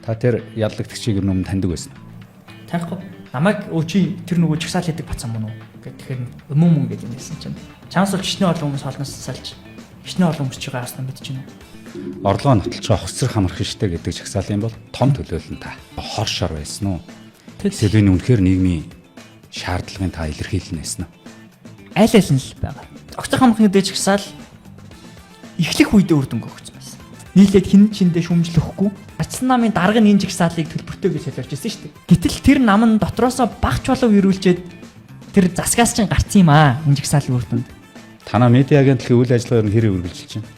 Та тэр яллагтгчийг өмнө таньдаг байсан. Танихгүй. Намайг чи тэр нөгөө чагсаал хийдэг бацсан мөн үү? Тэгэхээр өмнө гэдэг юм байсан чинь. Чамс бол чичнээн олон хүмүүс холноос салж. Чичнээн олон хүмүүс чигээ хасна мэдэж байна уу? Орлогоо нотолж байгаа хоцрох хамархан штэ гэдэг чагсаалын бол том төлөөлөл та. Хор шор байсан уу? Эсвэл энэ үнэхээр нийгмийн шаардлагын та илэрхийлнэ байсан уу? Аль аль нь л байгаа. Огцох хамархан гэдэг чагсаал эхлэх үедээ үр дүнг өгсөн байсан. Нийлээд хин чиндээ шүмжлэхгүй. Ачсан намын дарга нь энэ жагсаалыг төлбөртэй гэж солиорч ирсэн шүү дээ. Гэтэл тэр нам нь дотроосоо багч болов ирүүлчихэд тэр засгаас чинь гарцсан юм аа. Энэ жагсаалын үр дүнд. Танаа медиа агентлагийн үйл ажиллагааг нь хэрэг үргэлжилж байна?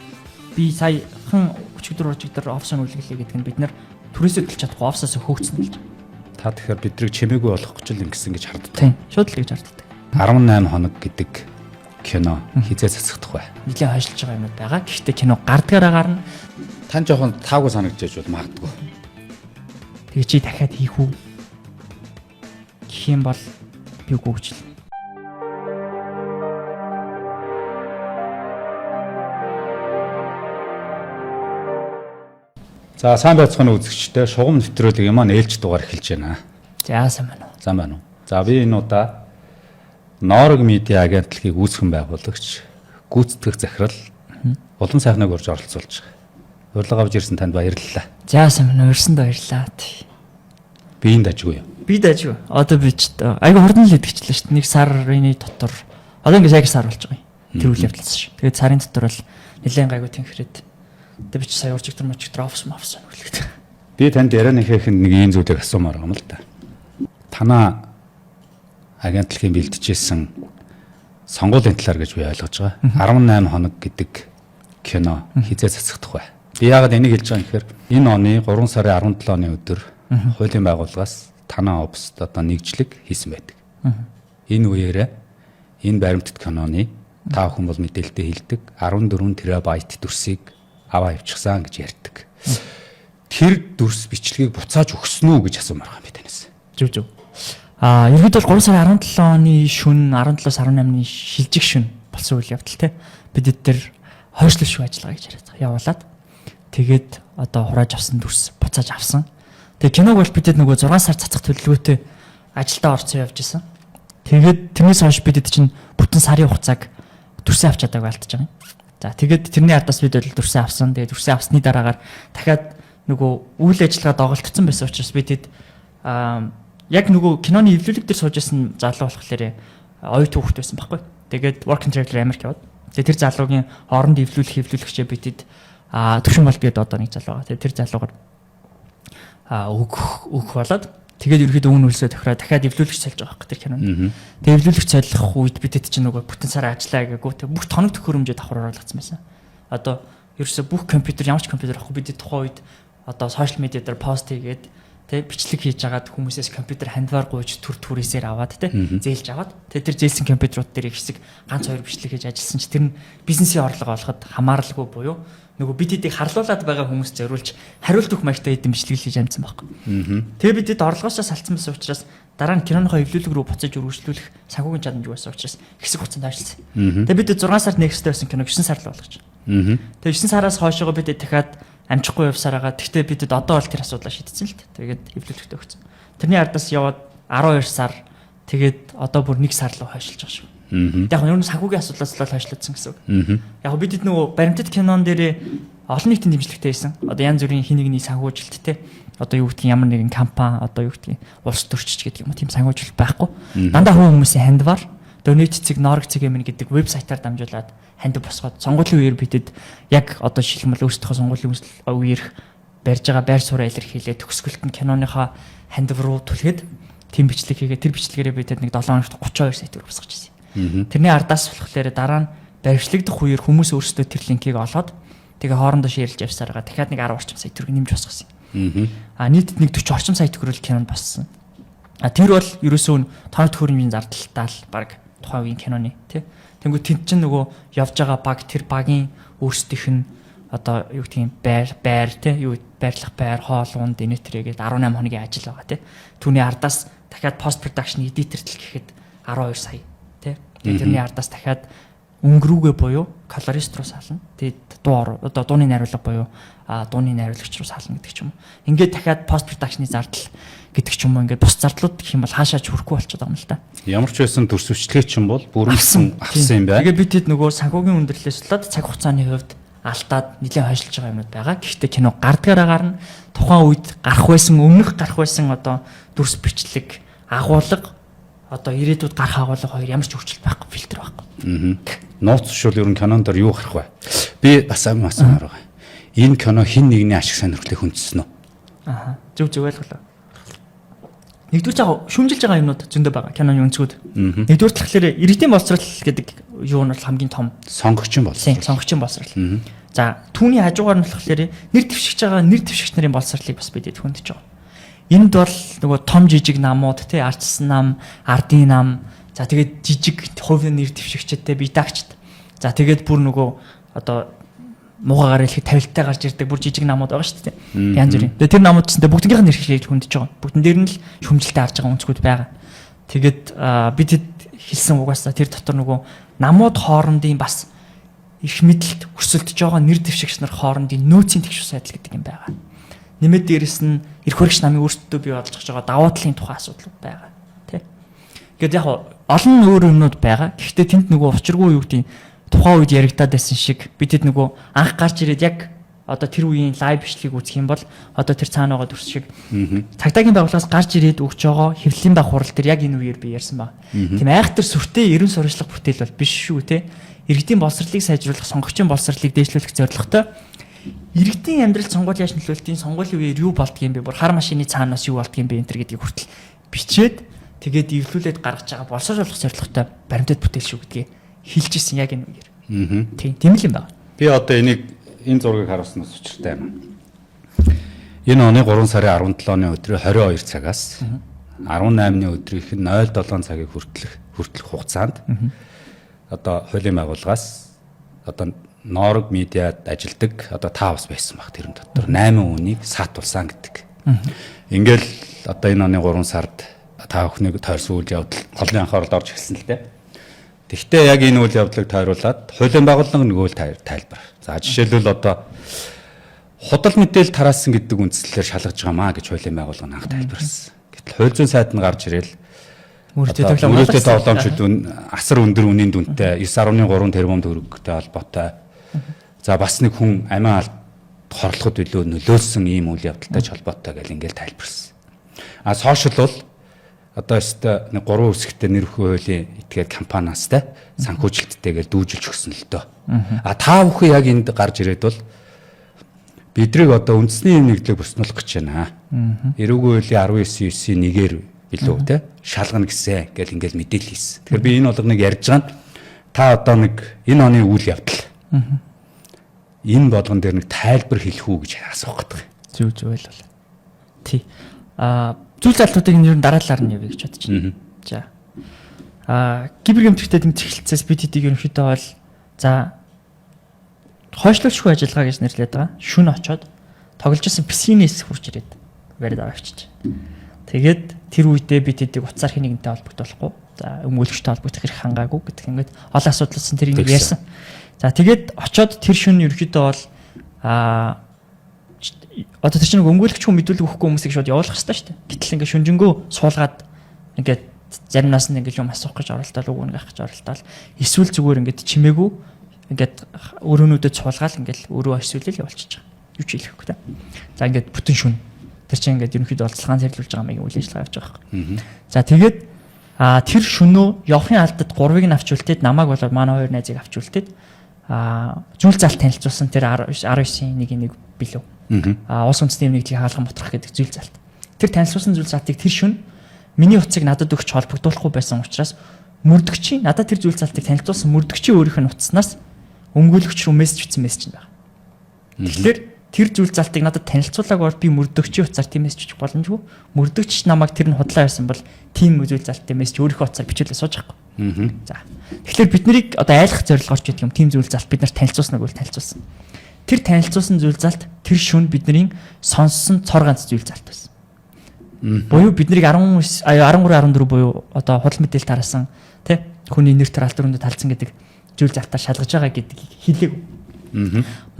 Би саяхан өчигдөр офсын үйлчлэгээ гэдэг нь бид нар түрээсээ төлж чадахгүй офсоос хөөгцсөн гэж. Та тэгэхээр бидрийг чимээгүй болгох гэж л ингэсэн гэж харддаг. Тийм, шууд л гэж харддаг. 18 хоног гэдэг кино хизээ засахдах бай. Нилийн хойшлж байгаа юмуд байгаа. Гэхдээ кино гардгаараа гарна. Тань жоохон таагүй санагдаж бол магадгүй. Тэгээ чи дахиад хийх үү? Гэх юм бол би үгүй гэж л. За сайн байцгаана үзэгчдээ шугам нэвтрүүлэг юм аа нээлж дугаар эхэлж байна. За сайн байна уу? Сайн байна уу? За би энэ удаа Норог медиа агентлагийг үүсгэн байгуулагч гүйцэтгэх захирал улам сайхныг урьж оролцуулж байгаа. Урилга авч ирсэн танд баярлалаа. За сайн байна уу? Урьсанд баярлалаа. Би энд ажгүй юу? Би дажгүй. Одоо би ч айгу хурдан л идэгчлээ шүү дээ. Нэг сарын дотор одоо ингэ яг сар болж байгаа юм. Тэр үйл явдлаас шүү. Тэгээд сарын дотор бол нэлээд гайгүй тэнхрээд. Тэгээд би ч сая уржигдэр офс нүлээд. Би танд ярианыхын нэг ийм зүйлийг асуумаар байгаа юм л да. Танаа агентлагийн бэлтжижсэн сонгуулийн талаар гэж би ойлгож байгаа. 18 хоног гэдэг кино хизээ засахдах бай. Би яагаад энийг хэлж байгаа юм гэхээр энэ оны 3 сарын 17-ны өдөр хуулийн байгууллагаас танаа офсд одоо нэгжлэг хийсэн байдаг. Энэ үеэрээ энэ баримтат киноны та бүхэн бол мэдээлэлтэй хэлдэг 14 терабайт дүрсийг аваа явчихсан гэж ярьдаг. Тэр дүрс бичлэгийг буцааж өгсөн үү гэж асуумаар байгаа юм би танаас. Зүг. Ерөнхийдөө 3 сарын 17 оны шөнө 17-аас 18-ны шилжих шөнө болсон үйл явдал те. Бид тэр хойшлол шүү ажиллагаа гэж яриад явуулаад тэгээд одоо хурааж авсан дүрс буцааж авсан. Тэгээд киног бол бидэд нөгөө 6 сар цацах төлөвлөгөөтэй ажилдаа орцсон явж исэн. Тэгээд тэрнээс хойш бидэд чинь бүтэн сарын хугацааг дүрсээ авч чадаагүй алдчихж байгаа юм. За тэгээд тэрний ардаас бид бол дүрсээ авсан. Тэгээд дүрсээ авсны дараагаар дахиад нөгөө үйл ажиллагаа доголдсон байсан учраас бидэд яг нөгөө киноны эвлүүлэг дээр сууж исэн залуу болохоор оюут хүүхэд байсан байхгүй. Тэгээд work and travel Америк яваад. Тэгээд тэр залуугийн хооронд эвлүүлэгчээ бидэд төвшин бол бид одоо нэг залуу байгаа. Тэгээд тэр залуугаар өгөх болоод тэгээд ерөөхдөө үн үлсээ тохироо дахиад эвлүүлэгч цайлж байгаа байхгүй тэр кинонд. Тэгээд эвлүүлэгч цайлах үед бидэд чинь нөгөө бүтэн сараа ажиллаа гээгүү тэг бүх тоног төхөөрөмжөө давхар оруулагдсан байсан. Одоо ерөөсөө бүх компьютер ямар ч компьютер авахгүй бидэд тухайн үед одоо сошиал медиа дээр пост хийгээд тэг бичлэг хийж агаад хүмүүсээс компьютер хандвар гуйж түрээсээр аваад тэг зээлж аваад тэг тэр зээлсэн компьютерууд дээр их хэсэг ганц хоёр бичлэг хийж ажилласан чи тэр нь бизнесийн орлого олоход хамааралгүй буюу нөгөө бид хэдийг харлуулад байгаа хүмүүс зориулж хариулт өгөх маягтай хэдэн бичлэг хийж амжсан байхгүй. Тэгээ бидэд орлогоосоо салцсан байсан учраас дараа нь киноныхоо эвлүүлэг рүү буцааж үргэлжлүүлэх санхүүгийн чадамж байсан учраас хэсэг хугацаанд ажилласан. Тэгээ бидэд 6 сард нэгстэй байсан киног 9 сар л болгож. Тэгээ 9 сараас хойшоо бидэд дахиад амжихгүй явсаар байгаа. Гэхдээ бидэд одоо бол тэр асуудлаа шийдсэн л дээ. Тэгээд эвлүүлэгтэй өгсөн. Тэрний ардаас яваад 12 сар тэгээд одоо бүр 1 сар руу хойшлж байгаа шүү. Яг нь ер нь санхүүгийн асуудлаас л хойшлогдсон гэсэн үг. Яг бидэд нөгөө баримтат кинон дээр олон нийтийн дэмжлэгтэй байсан. Одоо янз бүрийн хин нэгний санхүүжилттэй. Одоо юу гэдгийг ямар нэгэн компани одоо юу гэдгийг улс төрчч гэдэг юм уу тийм санхүүжилт байхгүй. Дандаа хүмүүсийн хандвар донет цэг Норог цэг юм гэдэг вебсайтаар дамжуулаад ханд босгоод сонгуулийн үеэр бидэд яг одоо шилмэл өөрсдийнхөө сонгуулийн үеэрх барьж байгаа байр сууриа илэрхийлээ төгсгөлт нь киноныхоо хандв руу түлхээд тийм бичлэг хийгээд тэр бичлэгээрээ бидэд нэг 7 хоногт 32 сая төгрөг босгож ирсэн. Тэрний ардаас болохоор дараа нь баримтлагдах үеэр хүмүүс өөрсдөө тэр линкийг олоод тэгээ хоорондоо шеэрлж явсаар байгаа. Дахиад нэг 10 орчим сая төгрөг нэмж босгосон. Нийтэд нэг 40 орчим сая төгрөг кинонд боссон. Тэр бол ерөөсөө тоног төхөөрөмжийн зардалтаа л баг тухайн үеийн киноны тий. Тэнгүү тэнд чинь нөгөө явж байгаа баг тэр багийн өөрсдийнх нь одоо юу гэдгийг байр тий юу байрлах байр хоол унд инээтрээгээд 18 хоногийн ажил байгаа тий. Түүний ардаас дахиад пост production editor тэл гэхэд 12 сая тий. Тэгээ тэрний ардаас дахиад өнгөрүүгээ буюу колорист руу сална. Тэгээд дууны найруулга буюу дууны найруулагч руу сална гэдэг ч юм уу. Ингээд дахиад пост продакшны зардал гэдэг ч юм уу ингээд бус зардлууд гэх юм бол хаашаа ч хүрэхгүй болчиход байгаа юм л та. Ямар ч байсан төрс өвчлөг чинь бол бүрэн авсан юм байна. Тэгээд бид хэд нөгөө санхүүгийн өндөрлөөс болоод цаг хугацааны хувьд алдаад нэлээд хойшлж байгаа юмуд байгаа. Гэхдээ кино гардгаараа гарна. Тухайн үед гарах байсан, өмнөх гарах байсан одоо дүрс бичлэг, агуулга, одоо ирээдүйд гарах агуулга хоёр ямар ч өөрчлөлт байхгүй, фильтр байхгүй. Нууц шул ер нь кинонд юу гарах вэ? Би бас асуумаар байгаа. Энэ кино хин нэгний ашиг сонирхлыг хүндсэн үү? Зөв ойлголоо. Нэгдүгээр жаа шүмжилж байгаа юмнууд зөндөө байгаа киноны өнцгүүд. Нэгдүгээр талхлаар иргэдийн боловсрал гэдэг юу нь бол хамгийн том сонгогчийн боловсрал. Сонгогчийн боловсрал. За түүний хажуугаар нь болохоор нэр дэвшигч байгаа нэр дэвшигч нарын боловсралыг бас бид хүндэж байгаа. Энд бол нөгөө том жижиг намууд тий ардсан нам, ардын нам, за тэгээд жижиг хувийн нэр дэвшигчтэй бидагчд. За тэгээд бүр нөгөө одоо муугаар хэлэхэд тавилттай гарч ирдэг бүр жижиг намууд байгаа шүү дээ. Янз бүрийн. Тэгээд тэр намууд гэсэндээ бүгднийх нь нэрхлийг хүндэж байгаа. Бүгдэн дээр нь л шүмжилтэй харж байгаа өнцгүүд байгаа. Тэгээд бид хэлсэн угаасаа тэр дотор нөгөө намууд хоорондын бас их мэдлэлт өсөлдөж байгаа нэр дэвшигч нар хоорондын нөөцийн тэгш сайдл гэдэг юм байгаа. Нэмээд дээрэс нь эрх хөрөгч намын өөрсдөө бий болж байгаа давуу талын тухай асуудал байгаа. Тэ. Ингээд яг олон өөр юмнууд байгаа. Гэхдээ тэнд нөгөө учиргүй юу гэдэг тухайн үед яригадаад байсан шиг бидэд нөгөө анх гарч ирээд яг одоо тэр үеийн лайв бичлэгийг үзэх юм бол одоо тэр цаана байгаа дүрс шиг цагдаагийн байгууллагаас гарч ирээд өгч байгаа хэвлэлийн баг хурал дээр яг энэ үеэр би ярьсан баг. Тийм айхтар сүртэй ерөн сурвалжлах бүтээл бол биш шүү те. Иргэдийн боловсролыг сайжруулах, сонгогчийн боловсролыг дээшлүүлэх зорилготой иргэдийн амьдралд сонгуул яаж нөлөөлтийн сонгуулийн үеэр юу болдгийм бэ? Бүр хар машины цаанаас юу болдгийм бэ? Энтер гэдгийг хүртэл бичээд тэгээд эвлүүлээд гаргаж байгаа боловсруулах зорилготой баримтат бүтээл шүү гэдгийг хэлж ирсэн яг энэ үеэр. Тийм л юм байна. Би одоо энэ зургийг харуулснаас учиртай юм. Энэ оны 3 сарын 17-ны өдрөө 22 цагаас 18-ны өдрийнх нь 07 цагийг хүртэлх хугацаанд одоо хуулийн байгууллагаас одоо Норог медиад ажилдаг одоо 5 бас байсан баг тэрэн дотор 8 үнийг саатуулсан гэдэг. Ингээл одоо энэ оны 3 сард та бүхнийг тойрсон үйл явдал голын анхааралд орж ирсэн л дээ. Тэгвэл яг энэ үйл явдлыг тойруулаад хуулийн байгууллага нөгөө тайлбар. За жишээлбэл одоо худал мэдээлэл тараасан гэдэг үндслээр шалгаж байгаамаа гэж хуулийн байгууллага нь анх тайлбарласан. Гэтэл хууль зүйн сайд нь гарч ирэл мөрөөдөө тоглоомчид асар өндөр үнийн дүнтэй 9.3 тэрбум төгрөгтэй холбоотой. За бас нэг хүн амиа хорлоход илүү нөлөөлсөн ийм үйл явдалтай холбоотой гэж ингээл тайлбарласан. А сошиал бол одоо өстө нэг 3 хэсэгтэй нэр хуулийн этгээд компаниастай санхүүжилттэйгээр дүүжилж өгсөн л дөө. А та бүхэн яг энд гарч ирээд бол бидрийг одоо үндэсний юм нэгдлийг буснуулах гэж байна. Эрүүгийн хуулийн 19.9-ийн 1-ээр билүү те шалгана гэсэн гэж ингээл мэдээлэл хийсэн. Тэгэхээр би энэ болгоныг ярьж байгаа нь та одоо нэг энэ оны үйл явдал энэ болгон дээр нэг тайлбар хэлэх үү гэж асуух гэдэг. Зүг ойлголоо. Тий. Зүйл залтуудыг нэр нь дараалалаар нь явъя гэж бодож байна. За. Кибер гэмтэгтэй тэмцэлцээс бид хэдийг ерөнхийдөө бол за хойшлуулшгүй ажиллагаа гэж нэрлэдэг байгаа. Шүн очоод тоглож исэн псинээс хурж ирээд барьд авчиж. Тэгээд тэр үедээ бид хэдийг уцаар хий нэгэнтэй холбогдуулахгүй. За өмгөөлөгчтэй холбогдох хэрэг хангаагүй гэдэг ингээд олон асуудалсан тэрийг ярьсан. За тэгээд очоод тэр шүн ерөнхийдөө бол одоо тэр чинь өмгөөлөгч хүн мэдүүлэг өгөхгүй хүмүүсийг шууд явуулах хэрэгтэй шүү дээ. Гэтэл ингээд шүнжэнгөө суулгаад ингээд заримнаас нь ингээд юм асуух гэж оролдоод үг нэг авах гэж оролдоод эсвэл зүгээр ингээд чимээгүй ингээд өрөөнүүдэд суулгаал ингээд өрөө эсвэл явуулчихж байгаа. Юу ч хэлэхгүй те. За ингээд бүтэн шүн. Тэр чинь ингээд ерөнхийдөө олцлогоо цэрлүүлж байгаа маягийн үйл ажиллагаа явж байгаа байхгүй. За тэгээд тэр шөнөө явахын алдад 3-ыг нь авч үлдээд намайг болоод манай 2 найзыг авч үлдээд зүйл залт танилцуулсан тэр 19-ийн 1-ийг билүү. Улс үндэстний нэгдлийг хаалган ботрох гэдэг зүйл залт. Тэр танилцуулсан зүйл залтыг тэр шөнө миний утсыг надад өгч холбогдуулахгүй байсан учраас мөрдөгчийн надад тэр зүйл залтыг танилцуулсан мөрдөгчийн өөрийнх нь утаснаас өмгөөлөгч рүү мессеж бичсэн мессеж байна. Тэгэхээр тэр зүйл залтыг надад танилцуулаагүй бол би мөрдөгчийн утсаар тийм мессеж бичих боломжгүй. Мөрдөгч намайг тэр нь худлаа байсан бол тийм зүйл залтын мессеж өөрийнхөө утсаар бичүүлээ сууж байхгүй. За. Тэгэхээр бид нарыг одоо айлах зорилгоор ч гэдэг юм тийм зүйл залт бид нар танилцуулснаг үл танилцуулсан. Тэр танилцуулсан зүйл залт тэр шүн бидний сонссон цор ганц зүйл залт байсан. Буюу бид нарыг 13 14 буюу одоо худал мэдээлэл тараасан тий хүний нэр төр алдар хүндэд талцсан гэдэг зүйл залтаар шалгаж байгаа гэдгийг хэлээг.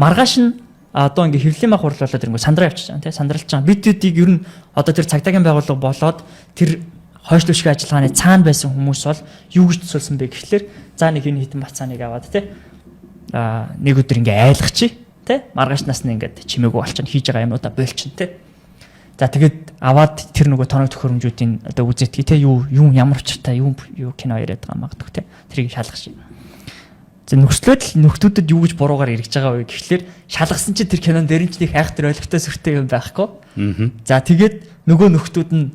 Маргааш нь одоо ингээ хэвлэлийн мах хурлуулаад ирэнгүү сандраа явчихж байгаа тийм сандралж байгаа. Бидүүдийг ер нь одоо тэр цагдаагийн байгууллага болоод тэр хойшлуулшгүй ажиллагааны цаана байсан хүмүүс бол юу гэж төсөөлсөн бэ гэхлээр за нэг энэ хитэн бацааныг аваад тийм нэг өдөр ингээ айлгачих тийм маргаашнаас нь ингээд чимээгүй болчихно хийж байгаа юмудаа бойлчин тийм. За тэгээд аваад тэр нөгөө тоног төхөөрөмжүүдийн одоо үзэтгий тийм юу ямар учиртай юу кино яриад байгаа магадгүй тийм тэрийг шалгах. За нөхцлөд юу гэж буруугаар эргэж байгаа вэ гэхлээр шалгасан чи тэр кинон дээр нь ч нэг хайхтар ойлгохтой сүртэй юм байхгүй. За тэгээд нөгөө нөхдүүд нь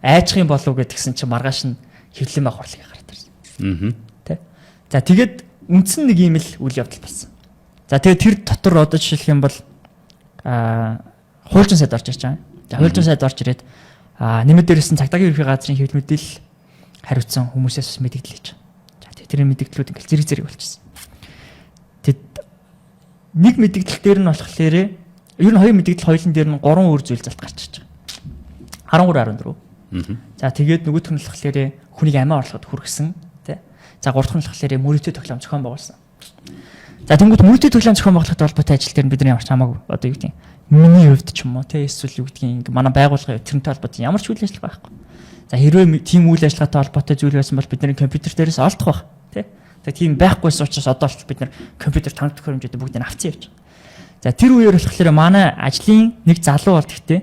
айчих юм болов гэдгсэн чи маргааш нь хэвлэлийн мах хурлыг гараад ирсэн. Тэ. За тэгээд үндсэн нэг юм л үйл явдал болсон. За тэгээд тэр дотор одоо жишээлх юм бол хуульчин сайд орж ирж байгаа. За хуульчин сайд орж ирээд нэмэд дээрсэн цагдаагийн ерхий газрын хэвлэл мэдээлэл хариуцсан хүмүүсээс мэдээлэл хийж байгаа. За тэр мэдээллүүд ингээл зэрэг болчихсон. Нэг мэдээлэл дээр нь болохоор ер нь хоёр мэдээлэл хоёулын дээр нь 3 өөр зүйл залт гарч ирж байгаа. 13 14. За тэгээд нөгөөх нь болохоор хүнийг амиа орлоход хүргэсэн тий. За 3 дахь нь болохоор мөрөөдөө тоглоом зохион байгуулсан. За тэнгууд мөрөөдөө тоглоом зохион байгуулахад холбоотой ажил дээр бидний ямар ч хамаагүй одоо юу гэдэг миний хувьд ч юм уу тий эсвэл юу гэдгийг ингээ манай байгууллагын тэрнтэй холбоотой ямар ч үйл ажиллагаа байхгүй. За хэрвээ тийм үйл ажиллагаатай холбоотой зүйл байсан бол бидний компьютер дээрээс олдох байх тий. Тэгээ тийм байхгүйс учраас одоо л бид нар компьютер тоног төхөөрөмжүүдийг бүгдийг авцсан явж байгаа. За тэр үеэр болохоор манай ажлын нэг залуу бол гэхдээ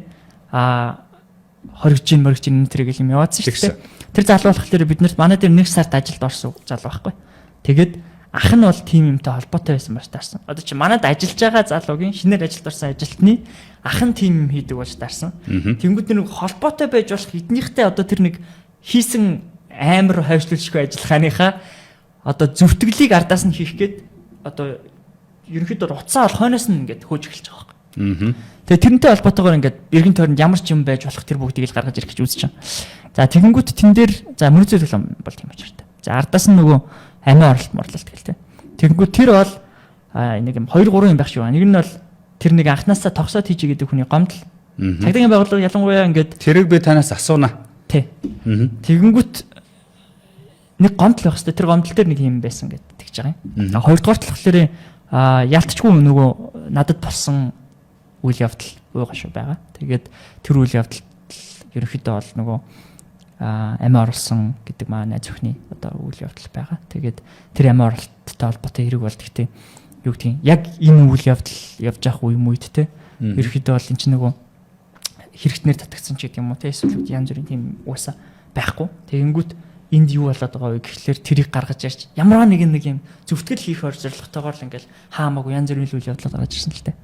хоригжин мөрөгжин энэ юм яваадсан шүү дээ. Тэр залуу болохоор бид нарт манай дээр 1 сард ажилд орсон залуу байхгүй. Тэгээд ах нь бол тийм юмтай холбоотой байсан байж таарсан. Одоо чи манад ажиллаж байгаа залуугийн шинээр ажилд орсон ажилтны ах нь тийм юм хийдэг болж таарсан. Тэнгүүд нэг холбоотой байж болох эднийхтэй одоо тэр нэг хийсэн амар хойшлуулшгүй ажиллахааныхаа одоо зүвтгэлийг ардаас нь хийх гээд одоо ерөнхийдөө уцаа бол хойноос нь ингээд хөөж эхэлж байгаа байхгүй. Тэгээ тэрнтэй холбоотойгоор ингээд эргэн тойронд ямар ч юм байж болох тэр бүгдийг л гаргаж ирэх гэж үзэж байна. За тэгэнгүүт тэн дээр за мөрөзөө төлөм бол тийм очиртай. За ардаас нь нөгөө амиа морлолт гэлтэй. Тэгэнгүүт тэр бол нэг юм 2 3 юм байх шүү. Нэг нь бол тэр нэг анханасаа тогсоод хийж гэдэг хүний гомдол. Цагдаагийн байгууллага ялангуяа ингээд тэрийг би танаас асууна. Тий. Тэгэнгүүт нэг гомдол байх хэвээр тэр гомдол дээр нэг юм байсан гэдэг тэгж байгаа юм. Хоёрдугаар талхлаар яалтчгүй нөгөө надад болсон үйл явдал уугаа шүү байгаа. Тэгээд тэр үйл явдал ерөнхийдөө бол нөгөө амиа оруулсан гэдэг маань зөвхний одоо үйл явдал байгаа. Тэгээд тэр амиа оролттой холбоотой хэрэг бол гэхдээ юу гэдгийг яг энэ үйл явдал явж явах үе үед те ерөнхийдөө бол эн чинь нөгөө хэрэгтнэр татгдсан ч гэдэг юм уу те эсвэл янз бүрийн тийм уусаа байхгүй. Тэгэнгүүт энд юу болоод байгаа вэ гэхлээр тэрийг гаргаж ирж ямар нэг юм зөвтгөл хийх зорилготойгоор л ингээл хаамаагүй янз бүрийн үйл явдлууд гаргаж ирсэн л дээ.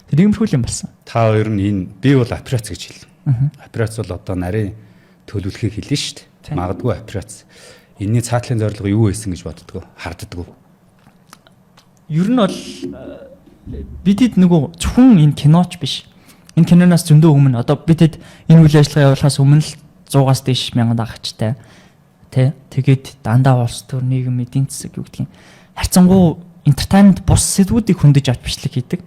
Тэр иймэрхүү юм болсон. Та хоёр нь энэ би бол операц гэж хэлнэ. Операц бол одоо нарийн төлөвлөхийг хэлнэ шүү дээ. Магадгүй операц. Энийний цаатлын зорилго юу байсан гэж боддгоо харддаггүй. Ер нь бол бидэд нөгөө зөвхөн энэ киноч биш. Энэ киноноос зөндөө өмнө одоо бидэд энэ үйл ажиллагаа явуулахаас өмнө л 100-аас дээш мянган дагагчтай тий. Тэгээд дандаа улс төр нийгэм эдийн засаг юу гэдгийг харьцангуй entertainment бус сэдвүүдийг хөндөж авч бичлэг хийдэг.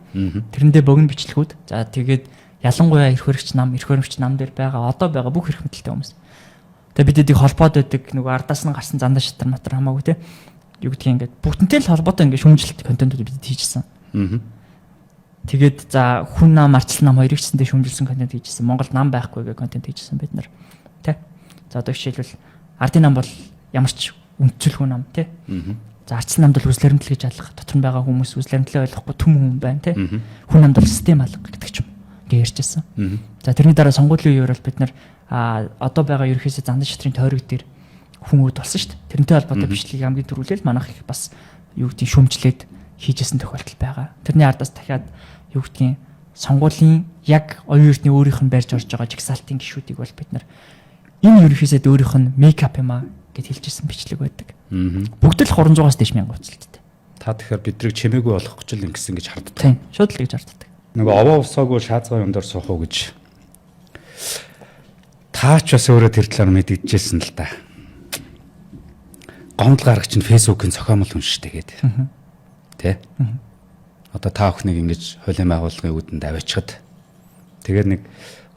Тэрэндээ богино бичлэгүүд. За тэгээд ялангуяа эрх хөрөгч нам дээр байгаа одоо байгаа бүх эрх мэдэлтэй хүмүүс. Тэгээд бидэд их холбоод байдаг нөгөө ардаас нь гарсан зандаа шатар матар хамаагүй тий. Юу гэдгийг ингээд бүгднтэй л холбоотой ингээд шүүмжлэлт контентууд бидэд хийжсэн. Тэгээд за хүн нам арчлал нам хоёрыг ч шүүмжилсэн контент хийжсэн. Монголд нам байхгүй гэх контент хийжсэн бид нар. Тэ. За одоо жишээлбэл ардын нам бол ямар ч үндсэл хүн нам тий. За арчлал намд бол үзлэремтэл гэж алах дотор нь байгаа хүмүүс үзлэремтлээ ойлгохгүй түм хүн байна тий. Хүн намд бол систем алга гэдэг ч юм. Ингээ ярьжсэн. За тэрний дараа сонгуулийн үеэр бол бид нар одоо байгаа ерөөсөө зандаа шатрын тойрог дээр хүмүүд болсон шүү дээ. Тэрнтэй холбоотой бичлэгийг хамгийн түрүүлээл манайх их бас юу гэдгийг шүүмжлээд хийжсэн тохиолдол байгаа. Тэрний ардаас дахиад юу гэдгийг сонгуулийн яг оюун эрдний өөрийнх нь барьж орж байгаа жигсаалтын гишүүдийг бол бид нар энэ ерөөсөө өөрийнх нь мейкап юм аа гэд хэлжсэн бичлэг байдаг. Бүгд л 300-аас дээш мянга уцалдтай. Та тэгэхээр бидрийг чимээгүй болгох гэж л ингэсэн гэж харддаг. Тийм, шууд л гэж харддаг. Нөгөө овоо усаагүй шаазгай юм дээр суух уу гэж. Таач бас өөрөө тэр талаар мэдгэжсэн л да. Гомдол гаргач нь фэйсбүүкийн цохиомол хүн шүү дээ гээд. Тэ? Одоо та охиныг ингэж хуулийн байгууллагын үүдэнд аваачхад тэгээд нэг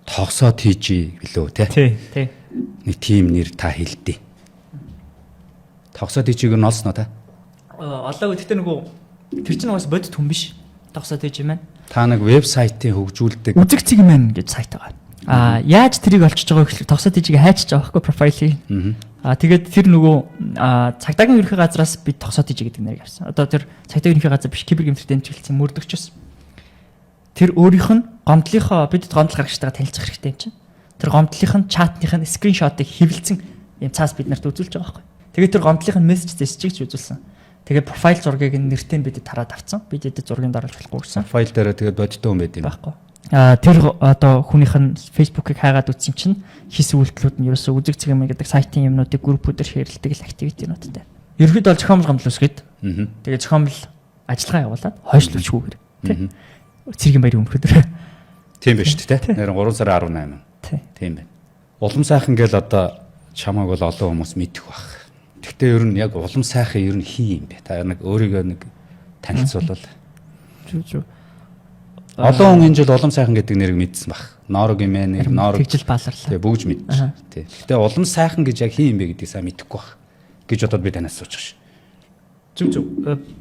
тогсоод хийжий билүү те. Тий. Нэг тим нэр та хэлдэ. Тогсоод хийжийг нь олсноо та. Одоо гэхдээ нөгөө тэр чинь угаас бодит хүн биш. Тогсоод байж юм байна. Та нэг вебсайтыг хөгжүүлдэг. Үзэг цэг мэн гэж сайт байгаа. Яаж тэрийг олчиж байгааг гэхэл тогсоод ижиг хайчиж байгаа байхгүй профайлыг. Тэгээд тэр нөгөө цагдаагийн ерөнхий газраас бид тогсоод ижиг гэдэг нэрийг авсан. Одоо тэр цагдаагийн ерөнхий газар биш кибер гэмтэртэй хэлсэн мөрдөгчөөс. Тэр өөрийнх нь гомдлынхоо бидэд гомдол гаргаж байгаа танилцах хэрэгтэй юм чинь. Тэр гомдлынх нь чатных нь скриншотыг хэвлэлцэн юм цаас бид нарт үзүүлж байгаа байхгүй. Тэгээд тэр гомдлынх нь мессеж зэсчиг үзүүлсэн. Тэгээд профайл зургийг нь нэртэй нь бидэд тараад авцсан. Бидэд зургийг даруулж болохгүй гэсэн. Файл дээр тэгээд бодиттой юм байд юм байхгүй. Тэр одоо хүнийх нь фэйсбүүкийг хаагаад үзсэн чинь хийсэн үйлдэлүүд нь ерөөсөө үзэг цэг юм гэдэг сайтын юмнуудыг группүүдээр шеэрлдэг л активитинуудтай. Ерөнхийдөө бол зохиомжтой гомдол үсгээд. Тэгээд зохиомжтой ажиллагаа явуулаад хойшлуулчихгүйгээр. Цэргийн баярын өмхөдөр. Тийм байна шүү дээ. Нэр 3 сарын 18. Тийм байна. Улам сайхан гэл одоо чамайг бол олон хүмүүс мэдэх бах. Гэхдээ ер нь яг улам сайхан ер нь хий юм бэ. Та нэг өөрийгөө нэг танилцуулбал. Зүг. Олон хүн энэ жил улам сайхан гэдэг нэрийг мэдсэн бах. Ноорог юм ээ, ноорог. Тэгжил бааларлаа. Тэгээ бүгж мэдсэн. Тий. Гэхдээ улам сайхан гэж яг хий юм бэ гэдгийг сайн мэдэхгүй бах. Гэж бодоод би танаас суучих ш. Зүг.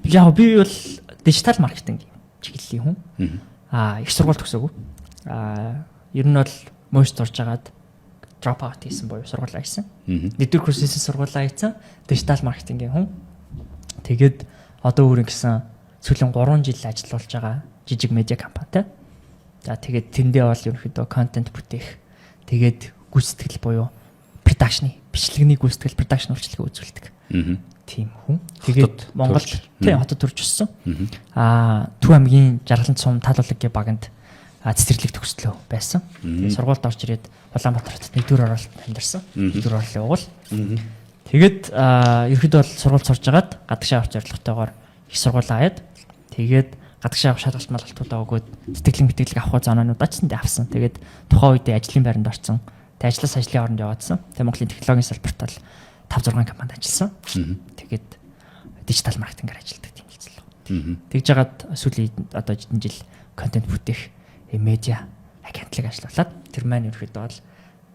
Яг би бол дижитал маркетинг чиглэлийн хүн. Их сургууль төгсөөгүй. Ер нь бол мууш дурж агаад drop out хийсэн боيو сургуулаа хийсэн. Нэгдүгээр курс хийсэн сургуулаа хийсэн. Дижитал маркетингийн хүн. Тэгээд одоо өөр ингэсэн сүүлийн 3 жил ажиллаулж байгаа жижиг медиа компанитай. За тэгээд тэндээ бол ерөнхийдөө контент бүтээх. Тэгээд гүйцэтгэл буюу продакшны, бичлэгний гүйцэтгэл, продакшн үйлчлэгээ үзүүлдэг. Тийм хүн. Тэгээд Монголд тийм хотод төрж өссөн. Төв аймгийн Жаргалан цум таалуулагын баганд цэцэрлэг төгслөө байсан. Тэгээд сургуульд орж ирээд Улаанбаатар хотод 1-р оролт амьдарсан. 1-р орлын угуул. Тэгээд ерөөдөө бол сургууль сурж агаад гадагшаа авч зорилготойгоор их сургуулаа хаяад тэгээд гадагшаа шалгалт малгалтуудаа өгөөд сэтгэлэн мэтгэлэг авах зоонуудаа ч гэсэн авсан. Тэгээд тухайн үедээ ажлын байранд орсон. Тэгээд ажлаас ажлын оронд яваадсан. Тэгээд Монголын технологийн салбарт бол 5-6 компанид ажилласан. Тэгээд дижитал маркетингээр ажилладаг тийм хэлцэл. Тэгж жагаад сүүлийн одоо хэдэн жил контент бүтээх медиа агентлаг ажиллаулаад тэр маань ерөөдөө бол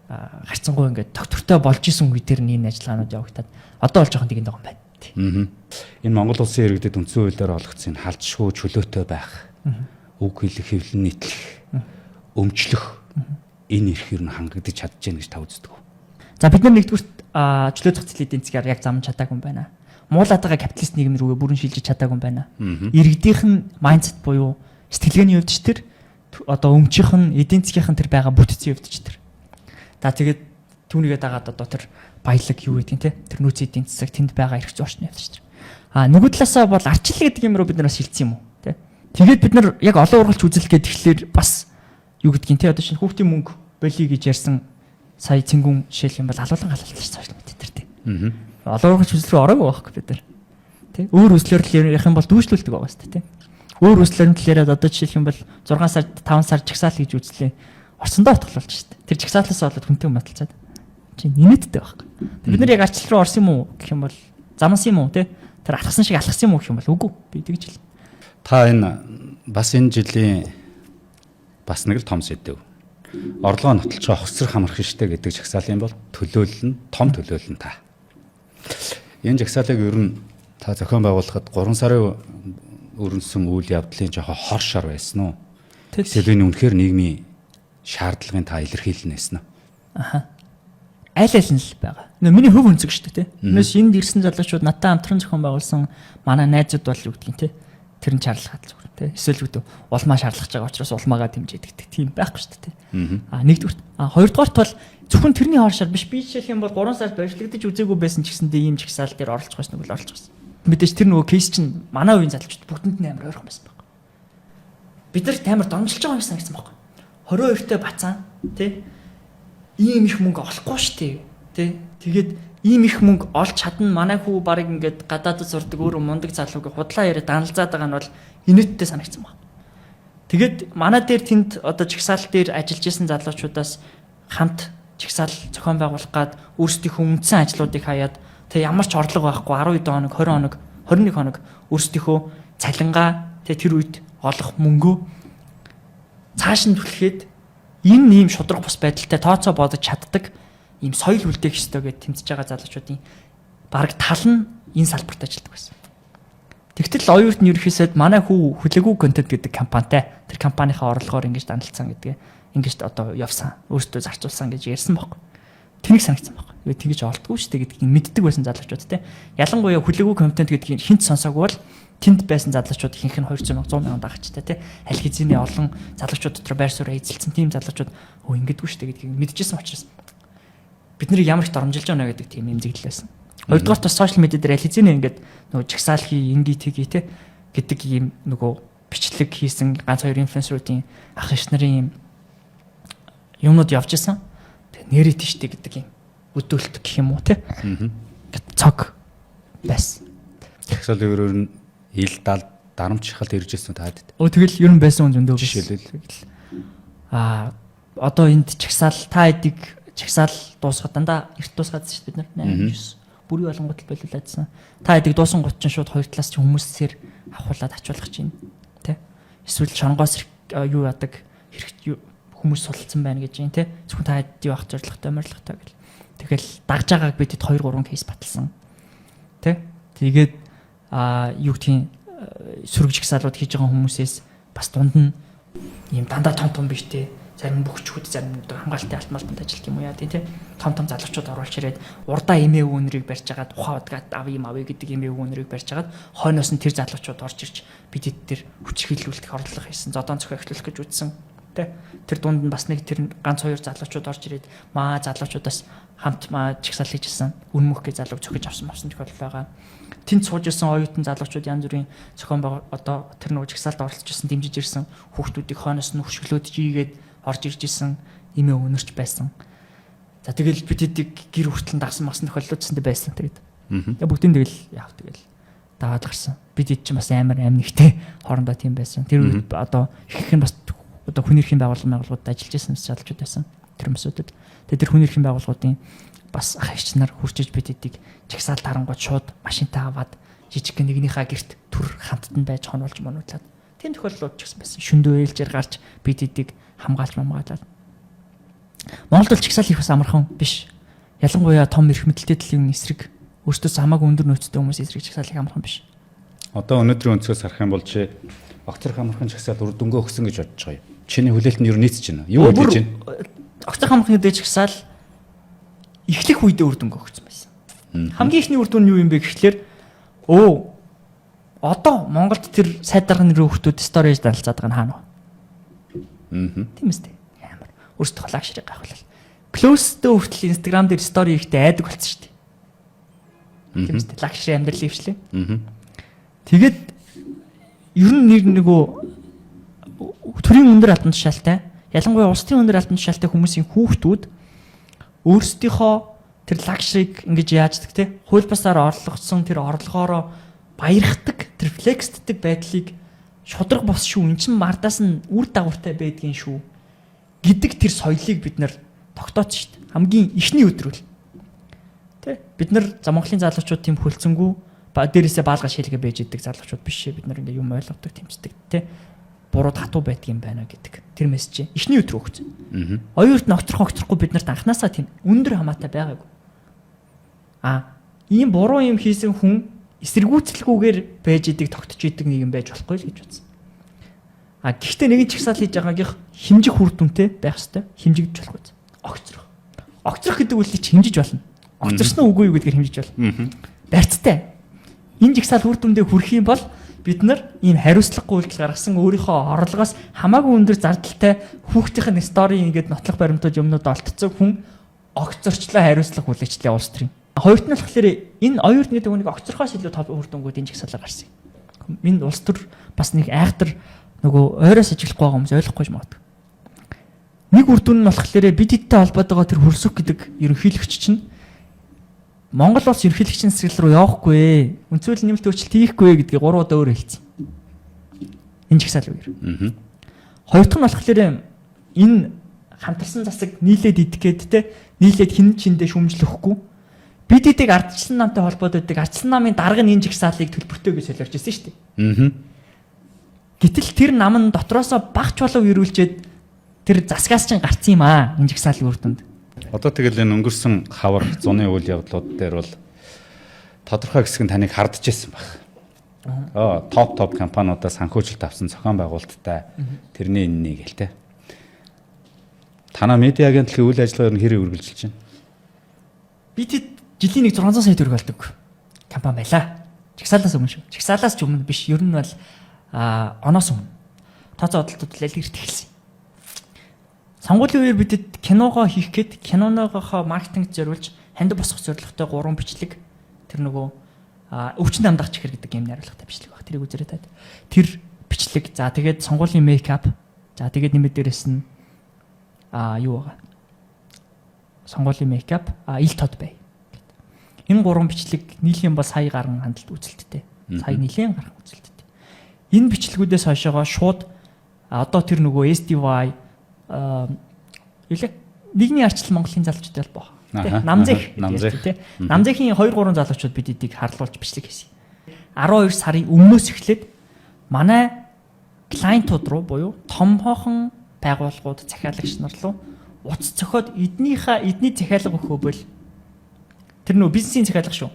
гарцсангуй ингээд доктортой болж исэн үе дээр энэ ажиллагаанууд явагдаад одоо бол жоохон тэгэн байгаа юм байна. Энэ Монгол улсын иргэдэд үндсэн хуулиар олгоцсон халдшгүй чөлөөтэй байх, үг хэлэх, хэвлэл нийтлэх, өмчлөх энэ эрх юу н хангагдаж чадчихна гэж та үздэг үү? За бид нар нэгдүгürt чөлөө зах зээлийн эдийн засгаар яг зам чадаагүй юм байна. Муулаатайгаа капиталист нийгэм рүүгээ бүрэн шилжиж чадаагүй юм байна. Иргэдийнх нь майндсет буюу сэтгэлгээний хувьд ч тэр одоо өмчийнх нь эдийн засгийнх нь тэр байгаа бүтцийн хувьд ч тэр. За тэгээд түүнийгээ дагаад одоо тэр баялаг юу гэдэг те тэр нөөц эдийн засаг тэнд байгаа эрх зүйн орчны хувьд ч тэр. Нөгөө талаасаа бол арчлал гэдэг юм руу бид нар бас хилцсэн юм уу те. Тэгээд бид нар яг олон ургалч үзэл гэдэг тэгэхээр бас юу гэдгийг те одоо шинэ хүүхдийн мөнгө болиё гэж ярьсан сая цэнгүүн жишээл юм бол алуулан галалтч цааш мэт тэр те. Олон ургалч үзэл рүү ороогүй байхгүй бид нар. Тэ өөр үзлээр л ярих юм бол дүүшлүүлдэг байгаа шүү дээ те. Өөр үслэр нь талаараа одоо жишээлх юм бол 6 сар 5 сар жагсаал гэж үзлээ. Орсондоо отголуулж штэ. Тэр жагсаалаас болоод хүнтэй маталцаад. Чи нэмэдтэй байхгүй. Бид нар яг арчлал руу орсон юм уу гэх юм бол замнас юм уу те? Тэр алхсан шиг алхсан юм уу гэх юм бол үгүй. Би тэгж хэл. Та энэ бас энэ жилийн бас нэг л том сэдв. Орлогоо нотолцоо хосрох хамрах штэ гэдэг жагсаалын бол төлөөлөл нь том төлөөлөл нь та. Энэ жагсаалыг ер нь та зохион байгуулахад 3 сарын өрнсөн үйл явдлын жоохон хор шар байсан уу? Эсвэл энэ үнэхээр нийгмийн шаардлагын та илэрхийлнэ уу? Аль аль нь л байгаа. Миний хөв өнцөг шүү дээ, тэ. Өнөөс энд ирсэн залуучууд надтай хамтран зохион байгуулсан манай найзууд бол юу гэдгийг тэ. Тэр нь шаардлагатай зүгээр, тэ. Эсвэл үүдээ улмаа шаардлагаж байгаа учраас улмаагаа дэмжиж гэдэг тийм байхгүй шүү дээ, тэ. Нэгдүгээр. Хоёрдугаарт бол зөвхөн тэрний хор шар биш. Би жишээлх юм бол 3 сард барилгагдаж үзээгүй байсан ч гэсэндээ ийм жагсаал дээр оролцох байсан бол оролцох байсан. Мэдээж тэр нөгөө кейс чинь манай үеийн залуучууд бүгдэнд нь амар ойрхон байсан баг. Бид нарт амар донжилж байгаа юм санагдсан баг. 22-т бацаан тий ийм их мөнгө олохгүй штэ тий тэгээд ийм их мөнгө олж чадна манай хүү барыг ингээд гадаадд сурдаг өөрөө мундаг залууг худлаа яриа даналзаад байгаа нь бол инээдтэй санагдсан баг. Тэгээд манай дээр тэнд одоо жигсаал дээр ажиллаж исэн залуучуудаас хамт жигсаал зохион байгуулах гад өөрсдийнхөө үндсэн ажлуудыг хаяад тэг ямар ч орлого байхгүй 12 хоног 20 хоног 21 хоног өөрсдийнхөө цалингаа тэг тэр үед олох мөнгөө цааш нь түлхээд энэ ийм шудраг бус байдалтай тооцоо бодож чаддаг ийм соёл үлдээх ёстой гэж тэмцэж байгаа залуучуудын бараг тал нь энэ салбарт ажилладаг байсан. Тэгтэл оюут нь ерөөсөө манай хүү хүлээгүй контент гэдэг компанитай тэр компанийнхаа орлогоор ингэж данилцсан гэдэг ингэж одоо явсан. Өөртөө зарцуулсан гэж ярьсан байхгүй. Тэнийг санагцсан байхгүй. Тэгэж олдгүй шүү дээ гэдгийг мэддэг байсан залуучууд те. Ялангуяа хүлээгүй контент гэдгийг хинт сонсоогүй бол тэнд байсан залуучууд ихэнх нь 200 100 мянган дагагчтай те. Аль хэзээний олон залуучууд дотор байр суурь эзэлсэн тийм залуучууд ингэдэггүй шүү дээ гэдгийг мэдчихсэн учраас бид нарыг ямар их доромжилж байна гэдэг тийм эмзэглэл байсан. Хоёрдугаар бас сошиал медиа дээр аль хэзээний ингээд нөгөө жагсаал хий ингээ тгий те гэдэг ийм нөгөө бичлэг хийсэн ганц хоёр инфлюенсеруудын ах иш нарын юм юмнууд явж исэн. Тэгээ нэрээ тийштэй гэдэг юм өдөөлт гэх юм уу те. Цог байсан. Жагсаал өөрөөр нь ил дарамт шахалт ирж ирсэн таад. Тэгэл ер нь байсан хүн зөндөө жишээлбэл одоо энд жагсаал та эдийг жагсаал дуусгаад дандаа эрт дуусгаад шүү дээ бид нар 8 9 бүрий болонгот л болиулаадсан. Та эдийг дуусан гот чинь шууд хоёр талаас чи хүмүүсээр авахуулаад ачуулах чинь тэ. Эсвэл шонгоос юу яадаг хэрэг хүмүүс сулцсан байна гэж юм тэ. Зөвхөн та эдийн авах зорилготой морилготой гэл. Тэгэл дагж байгааг бидэд 2 3 кейс баталсан. Тэ. Тэгээд юу гэдгийг сөрөг жагсаалууд хийж байгаа хүмүүсээс бас дунд нь ийм дандаа том биш тэ. Зарим бөхчүүд зарим хамгаалтын алтмалтанд ажиллах юм уу яа тийм том залуучууд оруулж ирээд урдаа эмээ өвөнрийг барьж байгаа тухай удгаад ав юм авъя гэдэг эмээ өвөнрийг барьж хагаад хойноос нь тэр залуучууд орж ирж бидэд тэр хүчрхийлүүлэх орлого хийсэн зодон цохоо эхлүүлэх гэж үзсэн тийм тэр дунд нь бас нэг тэр ганц хоёр залуучууд орж ирээд маа залуучуудаас хамт маа чагсаал хийжсэн үнмөх гэ залуу цохиж авсан тохиолдол байгаа. Тэнд сууж исэн оюутан залуучууд янз бүрийн зохион байгуулалт одоо тэр нөгөө чагсаалд оролцож исэн дэмжиж ирсэн хүүхдүүдийг хойноос нь хөшгөлөөд жийгээд орж ирж исэн эмээ өнөрч байсан. За тэгэл бид эдийг гэр хүртэл дагсан масан тохиолдлуудсанд байсан тэгээд. Тэгээ бүгдийн тэгэл яав тэгэл дагаад гарсан. Бид эд чинь бас амар амнигтэй хоорондоо тийм байсан. Тэр үед одоо их их нь бас одоо хүн эрхийн байгууллагуудад ажиллаж байсан залуучууд байсан. Тэр хүмүүсүүдэд. Тэгээд тэр хүн эрхийн байгууллагуудын бас ах эгч нар хурцж бид эдийг чагсаал дарангууд шууд машинтай аваад жижиг нэгнийхээ герт төр хамттан байж хонолж монуулаад тийм тохиолдлууд ч гэсэн байсан. Шөндөө ээлжээр гарч бид эдийг хамгаалж мамгаалаад. Монголд бол чагсаал хийх бас амархан биш. Ялангуяа том эрх мэдэлтэй төлөвийн эсрэг өөртөөс хамаагүй өндөр нөөцтэй хүмүүс эсрэг чагсаал хийх амархан биш. Одоо өнөөдрийн өнцгөөс харах юм бол чи огцрох амархан чагсаал үр дүнгээ өгсөн гэж бодож байгаа юм. Чиний хүлээлт нь юу нийцэж байна? Юу хэлж байна? Огцрох амархан гэдэг чагсаал эхлэх үедээ үр дүнгээ өгсөн байсан. Хамгийн ихний үр дүн нь юу юм бэ гэхлээр одоо Монголд тэр сайд дарганы хүүхдүүд сториж данилцаад байгаа нь хаана вэ? Тийм үстэй. Амар. Өөрсдөө холаг ширээ гахвал. Close-тэй хүртэл Instagram дээр story хийхдээ айдаг болсон шүү дээ. Тийм үстэй. Лагшри амьдрал ивчлээ. Тэгээд ер нь нөгөө төрийн өндөр албан тушаалтай, ялангуяа улс төрийн өндөр албан тушаалтай хүмүүсийн хүүхдүүд өөрсдийнхөө тэр лагшрыг ингэж яаждаг те хуулбасаар орлогдсон тэр орлогоороо баярхдаг, тэр флексддэг байдлыг шудраг бос шүү. Энд чинь мардаас нь үр дагавартай байдгийн шүү гэдэг тэр соёлыг бид нар тогтоосон шүү дээ. Хамгийн ихний өдрөл. Тэ? Бид нар Монголын залуучууд тийм хөлцөнгүү дээрээсээ баалга шилгээ байж идэг залуучууд биш ээ. Бид нар ингээ юм ойлгодог, тэмцдэг, тэ? Буруу татуу байдгийн байна гэдэг. Тэр мессеж ихний өдөр өгсөн. Оюурт нь огцрохгүй бид нарт анханасаа тийм өндөр хамаатай байгаагүй. Ийм буруу юм хийсэн хүн эсэргүүцэлгүйгээр байж идэг тогтож идэг нэг юм байж болохгүй л гэж бодсон. Гэхдээ нэгэн чагсаал хийж байгаагийнх хэмжих үр дүнтэй байх хэвээр хэмжигдэж болохгүй. Огцрох гэдэг үгтэй ч хэмжиж болно. Огцорсон уу үгүй юу гэдгээр хэмжиж болно. Барьцтай. Энэ жагсаал үр дүндээ хүрэх юм бол бид нар ийм хариуцлагагүй үйлдэл гаргасан өөрийнхөө орлогоос хамаагүй өндөр зардалтай хүүхдийнх нь стори ингээд нотлох баримтууд юмнууд олдцсон хүн огцорчлоо хариуцлага хүлээчлээ улс төрийн. Хоёрт нь болохоор энэ оюурт гэдэг үнийг огцорхоос илүү тав үр дүнгууд энэ жагсаалаар гарсан. Энэ улс төр бас нэг айхтар нөгөө ойроос ажиглахгүй байгаа хүмүүс ойлгохгүй магадгүй. Нэг үр дүн нь болохоор бид хэдтэй холбоотойгоо тэр хөрсөх гэдэг ерөнхийлөгч чинь Монгол улс ерөнхийлөгчийн засаглал руу явахгүй, үнцүүл нэмэлт өөрчлөлт хийхгүй гэдгийг 3 удаа өөр хэлсэн. Энэ жагсаал үгээр. Хоёр дахь нь болохоор энэ хамтарсан засаг нийлээд идэх гээд те нийлээд хин чиндээ шүмжлэхгүй. Бид эдийг ардчлан намтай холбоотой байдаг ардчлан намын дарга нь энэ жагсаалыг төлбөртэй гэж солиорч ирсэн шүү дээ. Гэтэл тэр нам нь дотроосоо багч болов ирүүлчихэд тэр засгаас чинь гарцсан юм энэ жагсаалын үр дүнд. Одоо тэгэл энэ өнгөрсөн хавар зуны үйл явдлууд дээр бол тодорхой хэсэг нь таныг хардж ирсэн баг. Топ компаниудаас санхүүжилт авсан зохион байгуулалттай тэрний энэний гэлтэй. Танаа медиа агентлагийн үйл ажиллагааг хэрэг үргэлжилж байна? Бид жилийн 600 сая төгрөг олдог компани байлаа. Чагсаалаас өмнө шүү. Чагсаалаас ч өмнө биш. Ер нь бол оноос өмнө. Тооцоо бодлолтууд лэлгэрт эхэлсэн. Сонгуулийн үеэр бидэд киногоо хийх гээд киноныгоо маркетинг зориулж ханд босгох зорилготой 3 бичлэг тэр нөгөө өвчин дамдах чихэр гэдэг юм найруулгатай бичлэг баг. Тэрийг үзэрэй таад. Тэр бичлэг за тэгээд сонгуулийн мейкап за тэгээд нэмээд дээрэс нь юу байгаа. Сонгуулийн мейкап ил тод бай. Энэ 3 бичлэг нийлэн бас сая гаруй хандлт үзэлттэй. Сая нийлэн гарах үзэлттэй. Энэ бичлэгүүдээс хойшоогоо шууд одоо тэр нөгөө SDY нэгний арчил Монголын залуучууд бол боо. Намзэх тий. Намзэхийн 2-3 залуучууд бид эдийг харлуулж бичлэг хийсэн. 12 сарын өмнөөс эхлээд манай клиентууд руу буюу томхохон байгууллагууд захиалагч нар руу утас цохоод эдний захиалга өгөхөө бол тэр нөө бизнесийн захиалга шүү.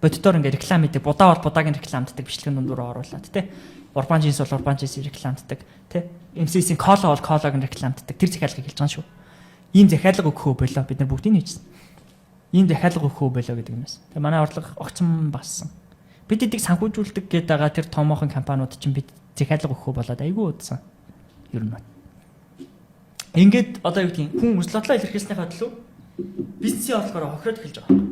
Боддоор ингээ реклам хийдэг, будаа бол будааг рекламддаг бичлэгэн дундуур оруулаад тий. Урбан жинс бол урбан жинсийг рекламддаг тий. MCC-ийн кола бол колаг рекламддаг. Тэр захиалгыг хэлж байгаа шүү. Ийм захиалга өгөхөө болоо бид нар бүгдийг хийсэн. Ийм захиалга өгөхөө болоо гэдэг юмээс. Тэгээ манай орлого огцом бассан. Бид эдийг санхүүжүүлдэг гэдэг байгаа тэр томоохон компаниуд чинь бид захиалга өгөхөө болоод айгүй удсан. Ер нь. Ингээд одоо юу гэдгийг хүн өслөтлөө илэрхийлснийхаа төлөө бизнесийн орлогоор хохироод эхэлж байгаа.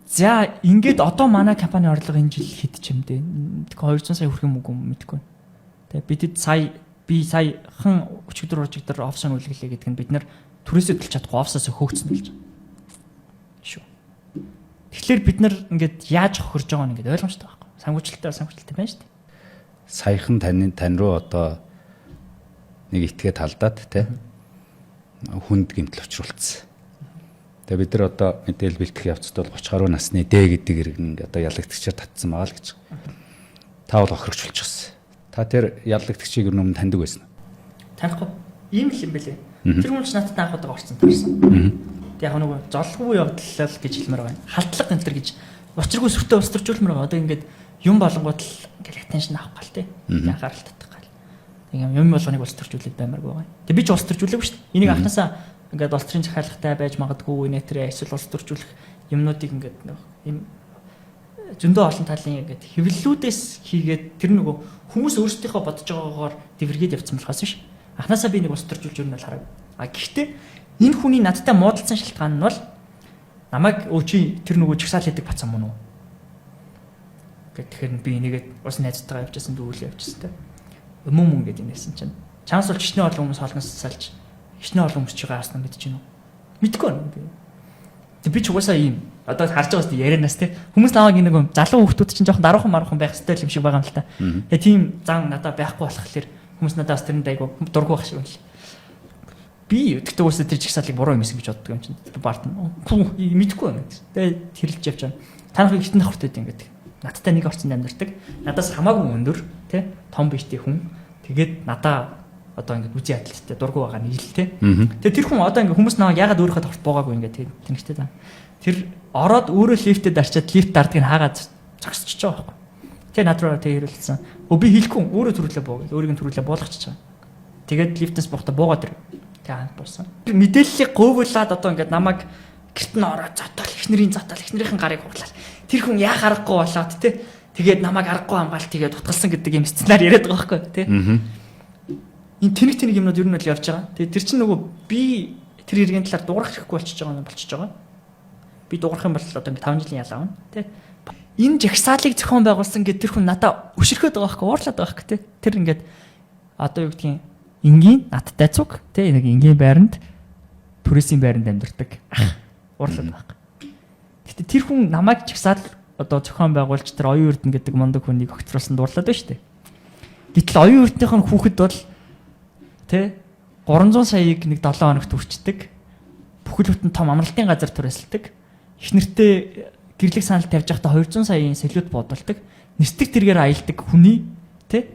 За ингээд одоо манай компани орлого энэ жил хэд ч юм дээ. 200 сая хүрэх юм уу мэдэхгүй. Тэгээ би саяхан өчигдөр офс үлгэлээ гэдэг нь бид нар түрээсээ төлж чадахгүй офсоос хөөгцөн болж байгаа. Шүү. Тэгэхээр бид нар ингээд яаж хохирж байгааг нь ингээд ойлгомжтой байхгүй. Санхүүжилттэй байна шүү дээ. Саяхан тань руу одоо нэг итгээ талдаад те хүнд гэмтэл учруулсан. Тэгээ бид нар одоо мэдээлэл бэлтгэх явцад бол 30 гаруй насны дэ гэдэг иргэн одоо ялагдагчаар татсан байгаа л гэж. Та бол охирогч болчихсон. Та тэр ялагдагчийг өмнө таньдаг байсан уу? Танихгүй. Ийм л юм бэлээ. Тэр хүн ч надад анх удаа орсон таарсан. Тэг яг нөгөө золгүй явдлал гэж хэлмээр байгаа. Халдлага энэ төр гэж учиргүй сүртээ устөржүүлмээр байгаа. Одоо ингээд юм болонгууд л ингээд attention авах гал тий. Анхаарал татах гал. Тэг юм болгоныг устөржүүлээд баймаргүй байгаа. Тэг би ч устөржүүлээгүй шүү дээ. Энийг анхнаасаа ингээд улсын захиалгатай байж магадгүй нээтрээ эсвэл устөржүүлэх юмнуудыг ингээд юм зөндөө олон талын ингээд хэвлэлүүдээс хийгээд тэр нөгөө хүмүүс өөрсдийнхөө бодож байгаагаар дэвэргээд явцсан болохоос биш. Анхнаасаа би нэг устөржүүлж юу нь бол хараг. Гэхдээ энэ хүний надтай муудалцсан шалтгаан нь бол намайг чи тэр нөгөө чагсаал хийдэг бацсан мөн үү? Тэгэхээр би нэгээд ус найзтайгаа явчихсан дүүл явчихсан те. Мөн гэдэг юмсэн чинь. Чанс бол чичнээн олон хүмүүс хоолноос салж хичнээн олон хүмүүс чигээ хааснаа мэдэж байна уу? Мэдгүй байна. Тэг би ч угаасаа ийм одоо харж байгаас ярианаас те хүмүүс намайг нэг залуу хүмүүс чинь жоохон даруухан маруухан байх хэрэгтэй юм шиг байгаа юм л та. Тэгээ тийм зан надад байхгүй болохоор хүмүүс надаас тэрэнд айгу дургу байх шиг байна. Би тэгтээ уусаа тэр чигсаалыг буруу юм эсэ гэж боддог юм чинь. Барт мэдгүй байна. Тэгээ хэрэлж явж байгаа. Танах ихтэн давхартай ингээд надтай нэг орцонд амьдардаг. Надаас хамаагүй өндөр те том биетэй хүн. Тэгээд надаа одоо ингээд үзий адилттай дургу байгаа нь ил те. Тэгээ тэр хүн одоо ингээд хүмүүс намайг ягаад өөрийнхөө давхарт буугаагүй ингээд тэнэгтэй даа. Тэр ороод өөрөө лифтэд арчаад лифт дардгийг хаагаад зогсчихж байгаа байхгүй. Тэгээ над руу тэг хэрэлсэн. Би хэлэхгүй өөрөө төрүүлээ буу гэж өөрийг нь төрүүлээ буулгачихж байгаа. Тэгээд лифтээс буухта буугаад ир. Тэг хаан буусан. Мэдээллийг говьуулаад одоо ингээд намайг гэрт нь ороод затал эхнэрийнхэн гарыг хуглаа. Тэр хүн яа гарахгүй болоод те. Тэгээд намайг аргагүй хамгаалт тэгээд тутгалсан гэдэг юм сценаар яриад байгаа байхгүй те. Энэ тэнэг юмнууд ер нь л явж байгаа. Тэгээд тэр чинь нөгөө би тэр иргэн талаар дуурах хэрэггүй болчихж байгаа. Би дуурах юм бол одоо ингээд 5 жилийн ял аавна тий. Энэ жагсаалыг зохион байгуулсан гэдэг тэр хүн надаа өшөрхөд байгаа байхгүй уурлаад байгаа байхгүй тий. Тэр ингээд одоо юу гэдгийг энгийн надтай цуг тий нэг энгийн байранд түрээсийн байранд амьдардаг уурлаад байгаа. Гэтэ тэр хүн намайг жагсаал одоо зохион байгуулж тэр оюун эрдэнэ гэдэг мундаг хүнийг огцруулсан дуурлаад байна шүү дээ. Гэтэл оюун эрдэнийхэн хүүхэд бол тий 300 саяыг нэг 7 хоногт үрчдэг. Бүхэл бүтэн том амралтын газар түрээсэлдэг. Их нэртэй гэрлэг санал тавьж байхдаа 200 саяын солиуд бодолдог. Нэртэг тэргээр аялдаг хүний тий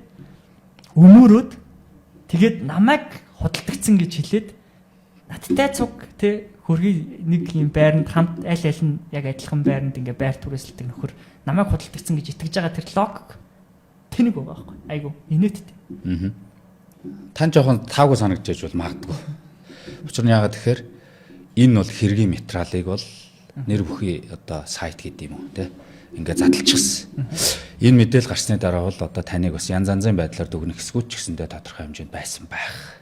өмөрөөд тэгээд намайг худалдагдсан гэж хэлээд надтай цуг те хөргий нэг юм байранд хамт аль нь яг адилхан байранд ингээ байр түрээсэлдэг нөхөр намайг худалдагсан гэж итгэж байгаа тэр логик тэнэг байгаа байхгүй айгу инээдтэй. Тань жоохон таагүй санагдаж бол магадгүй. Учир нь яагаад тэгэхээр энэ бол хэргийн материалыг бол нэр бүхий одоо сайт гэдэг юм уу те ингээ задлчихсан. Энэ мэдээлэл гарсны дараа бол одоо таныг бас янз янзын байдлаар дүгнэх эсгүүч ч гэсэндээ тодорхой хэмжээнд байсан байх.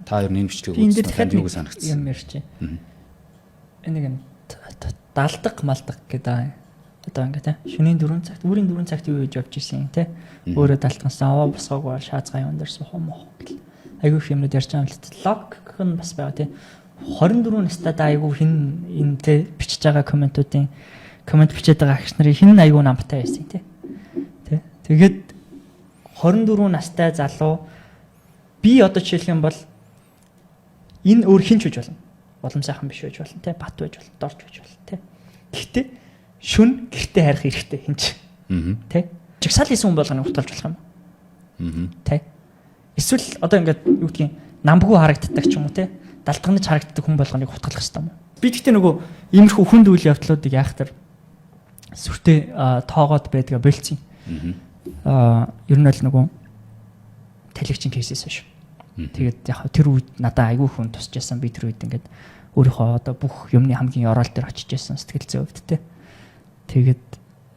Та ер нь энэ бичлэгийг үзсэн танд юу гэж санагдсан? Юм ярьж байна. Энийг даалдаг малдаг гэдэг одоо ингээ те шөнийн 4 цагт өөрийн 4 цагт юу хийж явж исэн те өөрөө далтгансан аваа босгоогүй шаазгай юм дээр суух юм уу гэл айгүй их юмнууд ярьж байгаа юм л логик нь бас байгаа те 24 настай да айгүй хин энэ те бичиж байгаа комент бичээд байгаа агч нарын хин айгүй намтай байсан те тэгээд 24 настай залуу би одоо жишээлх юм бол энэ өөр хинч үж болно улам сайхан биш байж болно те бат байж болно дорж байж болно те гэхдээ шүн гэртээ харих хэрэгтэй хинч те жигсаал хийсэн хүн болгоны утгалж болох юм те эсвэл одоо ингээд юу гэдгийг намбгүй харагддаг ч юм уу те далтганаж харагддаг хүн болгоныг утгалах хэрэгтэй юм би гэхдээ нөгөө иймэрхүү хүнд үйл явдлуудыг яах тэр сүртэй тоогоод байдгаа болцсон ер нь л нөгөө телевизийн кейсээс биш тэгээд яг тэр үед надад айгүй хүн тусч байсан би тэр үед ингээд өөрийнхөө одоо бүх юмны хамгийн орол дээр очиж байсан сэтгэл зүй өвд те тэгээд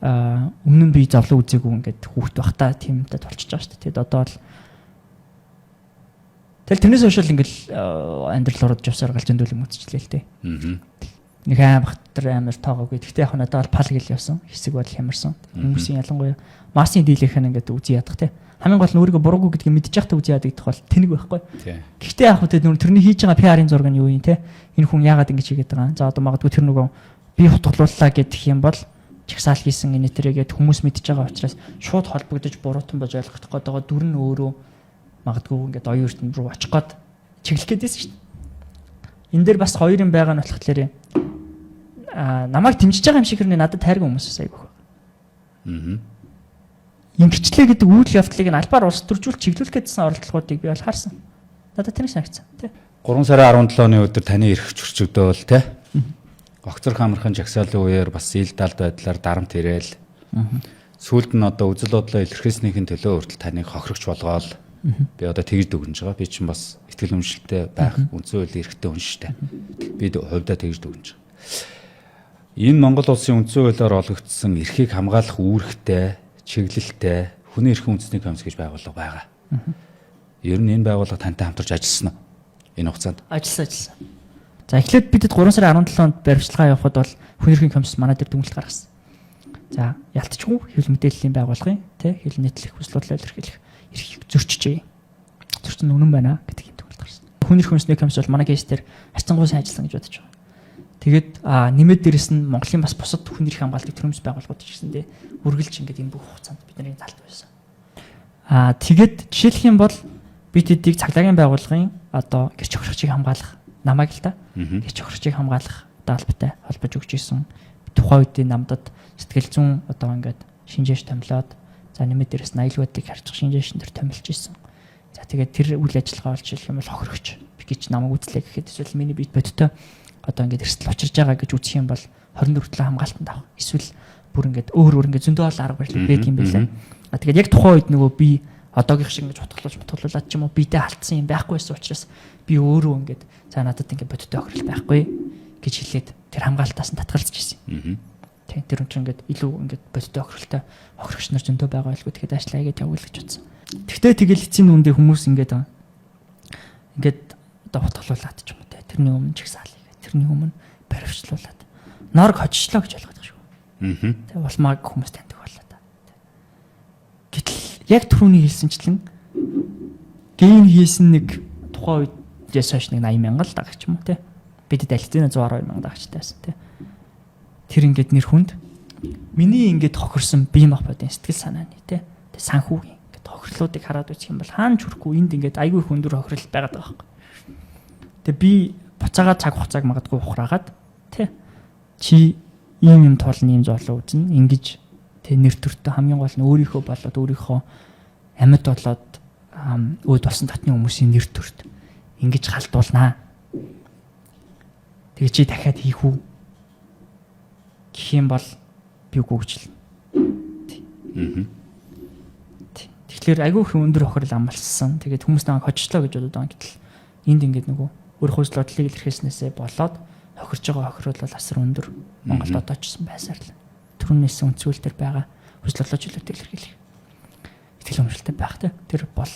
өмнө нь би зовлон үзээгүй ингээд хүүхд байхдаа тиймтэй толчиж байгаа шүү дээ. Тэгээд одоо л тэгэл тэрнээс хойш л ингээд амьдрал ороод явсаар гал зөндөл юм үзчихлээ л дээ. Нэг амар тоогоогүй. Гэхдээ яг надад бол пал гэл явсан. Хэсэг бол хямарсан. Хүмүүсийн ялангуяа масын дийлэх нь ингээд үзий ядах те. Хамгийн гол нь өөрийгөө буруугүй гэдгийг мэдчих байхдаа үзий яадаг гэх бол тэнэг байхгүй. Гэхдээ яг хөтэ тэрний хийж байгаа PR-ын зураг нь юу юм те. Энэ хүн яагаад ингэж хийгээд байгаа. За одоо магадгүй тэр нөгөө би хутгалууллаа гэдэг юм бол чагсаал хийсэн энэ тэргээд хүмүүс мэдж байгаа учраас шууд холбогдож буруутан бож ойлгох гээд байгаа дүр нь өөрөө магадгүй ингээд оюун ертөнд рүү очих гээд чиглэх гээдсэн шүү дээ. Энэ дээр бас хоёр юм байгаа нь болохоор намайг дэмжиж байгаа юм шиг хэрнээ надад тайргийн хүмүүс айгүйх. Ингэчлээ гэдэг үйл явдлыг нь албаар улс төржүүл чиглүүлэх гэдсэн оролдлогоодыг би бол харсан. Надад тэр санагдсан тий. 3 сарын 17 оны өдөр таны эрх зөрчигдөөл тий. Огцор хамархан жагсаалын үеэр бас ил далд байдлаар дарамт ирээл. Сүүлд нь одоо үзэл бодлоо илэрхийлснийхэн төлөө хүртэл таныг хохирогч болгоол. Би одоо тэгж дүгнэж байгаа. Би чинь бас ихтгэл үнэмшилтэй байх үндсэн хуулийн эрхтэй хүн шүү дээ. Би хувьдаа тэгж дүгнэж байгаа. Энэ Монгол улсын үндсэн хуулиар олгогдсон эрхийг хамгаалах үүрэгтэй, чиглэлтэй хүний эрхийн үндэсний комисс гэж байгууллага байгаа. Ер нь энэ байгууллага тантай хамтарч ажилласан уу? Энэ хугацаанд ажилласан. За эхлээд бидэд 3 сарын 17-нд баримтчилгаа явахад бол хүний эрхийн комисс манай дээр дүгнэлт гаргасан. За ялтчгүй хэвлэл мэдээллийн байгууллагын тий хил нийтлэх хүслуудлаа илэрхийлэх эрхийг зөрчижээ. Зөрчин үнэн байна гэдэг юм дүгнэлт гаргасан. Хүний эрхийн үндэсний комисс бол манай кейс дээр харьцангуй сайн ажилласан гэж бодож байгаа. Тэгээд нэмээд дээрэс нь Монголын бас бусад хүний эрх хамгаалдаг төрөмс байгууллагууд ч гэсэндээ үргэлж ингээд энэ бүх хугацаанд бидний талд байсан. Тэгээд жишээлх юм бол бид эдийг цагдаагийн байгууллагын одоо гэрч хохирогчийг хамгаалах намайг л та гэрч хохирогчийг хамгаалах даалбтай холбож өгч исэн. Тухайн үеийн намдад сэтгэл зүйн одоо ингээд шинжээш томилоод за нэмээд дээрэс нь аюулгуудыг харьцах шинжээшин төр томилж исэн. За тэгээд тэр үйл ажиллагаа болж ирэх юм бол хохирогч би гэж намайг үзлээ гэхэд эсвэл миний бит бодтой одоо ингээд эрсдэл учирж байгаа гэж үзэх юм бол 24 төлөө хамгаалтанд авах. Эсвэл бүр ингээд өөр ингээд зөндөө арга барил байдаг юм байлаа. Тэгээд яг тухайн үед нөгөө би одоогийн шиг ингэж утгалуулаад ч юм уу бидээ алдсан юм байхгүй байсан учраас би өөрөө ингээд за надад ингээд бодтой охирол байхгүй гэж хэлээд тэр хамгаалтаас нь татгалзаж ирсэн. Тийм тэр үн ингээд илүү ингээд бодтой охиролтой охирогч нар зөндөө байгаа байлгүй тэгэхэд ажиллаа гэж явуул гэж бодсон. Тэгтээ тэгэл эцсийн үндэ хүмүүс ингээд одоо утгалуулаад ч юм уу тэрний өмнө чигсаал тэрний өмнө баривчлуулаад норг хожчлоо гэж ойлгоод байгаа шүү. Тэгээ улмааг хүмүүс таньдаг боллоо та. Гэтэл яг түрүүний хэлсэнчлэн гейн хийсэн нэг тухайн үедээс хойш нэг 80,000 л дагч юм уу те. Бид дэлгэцэн 112,000 дагчтай байсан те. Тэр ингээд нэр хүнд миний ингээд хохирсон бием ах бодын сэтгэл санааны те. Тэг санхүүгийн ингээд хохирлуудыг хараад үзэх юм бол хаан ч хүрхгүй энд ингээд айгүй хүндөр хохирол байгаад байгаа байхгүй. Тэг би буцаагаад цаг хугацааг магадгүй ухраагаад тий чи ийм юм тоолны юм зоолоо үзнэ ингэж тий нэр төртөө хамгийн гол нь өөрийнхөө болоод өөрийнхөө амьд болоод өөд болсон татны хүмүүсийн нэр төрт ингэж халтуулнаа Тэгээ чи дахиад хийх үү гэх юм бол би үгүй гэж хэлнэ. Тэгэхээр айгүй их өндөр хохирол амлсан. Тэгээд хүмүүс намайг хожчлоо гэж бодоод байгаа. Гэтэл энд ингээд нөгөө өөр хөлслөдлийг илэрхийлснээсээ болоод хохирж байгаа хохирол бол асар өндөр. Монголд одоо ч гэсэн байсаар л. Түрүүнээс үнцгүүлтэр байгаа хөлслөдлөж илэрхийлэх. Итгэл үнэмшилтэй байх те. Тэр бол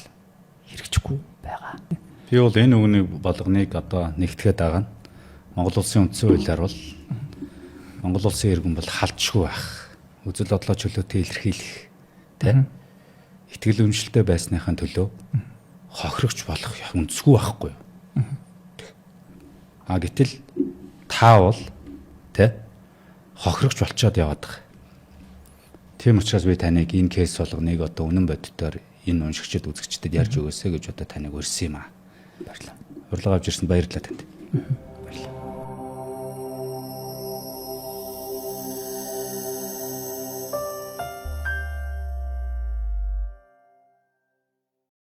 хэрэгжихгүй байгаа. Би бол энэ үгний болгоныг одоо нэгтгэхэд байгаа нь Монгол улсын үндсэн хуулиар бол Монгол улсын иргэн бол халдшгүй байх. Үзэл бодлоо чөлөөтэй илэрхийлэх тэ итгэл үнэмшилтэй байсныхаа төлөө хохирогч болох үндэсгүй байхгүй. Гэтэл та бол тэ хохирогч болчиход яваад байгаа. Тийм учраас би таныг энэ кейс болгоныг одоо үнэн боддоор энэ уншигчид үзэгчдэд ярьж өгөөсэй гэж одоо таныг урьсан юм аа. Баярлалаа. Урилга авч ирсэнд баярлалаа танд.